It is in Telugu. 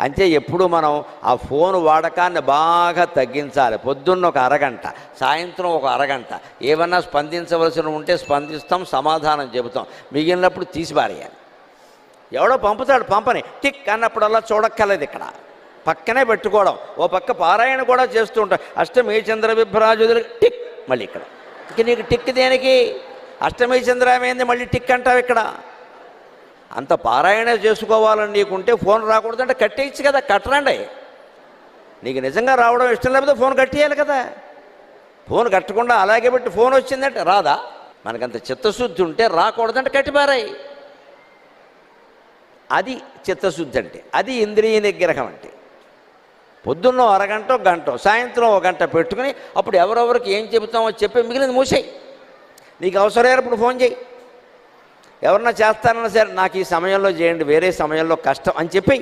అంటే ఎప్పుడు మనం ఆ ఫోన్ వాడకాన్ని బాగా తగ్గించాలి. పొద్దున్న ఒక అరగంట, సాయంత్రం ఒక అరగంట, ఏమన్నా స్పందించవలసిన ఉంటే స్పందిస్తాం, సమాధానం చెబుతాం. మిగిలినప్పుడు తీసిపారేయాలి. ఎవడో పంపుతాడు, పంపని టిక్ అన్నప్పుడల్లా చూడక్కర్లేదు. ఇక్కడ పక్కనే పెట్టుకోవడం. ఓ పక్క పారాయణ కూడా చేస్తూ ఉంటాం. అష్టమి చంద్ర విభ్రాజులు టిక్, మళ్ళీ ఇక్కడ ఇక నీకు టిక్ దేనికి? అష్టమి చంద్రమేంది మళ్ళీ టిక్ అంటావు? ఇక్కడ అంత పారాయణ చేసుకోవాలని నీకుంటే ఫోన్ రాకూడదంటే కట్టేయచ్చు కదా. కట్టరండి. నీకు నిజంగా రావడం ఇష్టం లేకపోతే ఫోన్ కట్టేయాలి కదా. ఫోన్ కట్టకుండా అలాగే పెట్టి ఫోన్ వచ్చిందంటే రాదా? మనకంత చిత్తశుద్ధి ఉంటే రాకూడదంటే కట్టిపారాయి. అది చిత్తశుద్ధి అంటే, అది ఇంద్రియ నిగ్రహం అంటే. పొద్దున్న అరగంట గంట, సాయంత్రం ఒక గంట పెట్టుకుని అప్పుడు ఎవరెవరికి ఏం చెబుతామో చెప్పి మిగిలింది మూసేయి. నీకు అవసరమైనప్పుడు ఫోన్ చేయి. ఎవరన్నా చేస్తానన్నా సరే నాకు ఈ సమయంలో చేయండి, వేరే సమయంలో కష్టం అని చెప్పి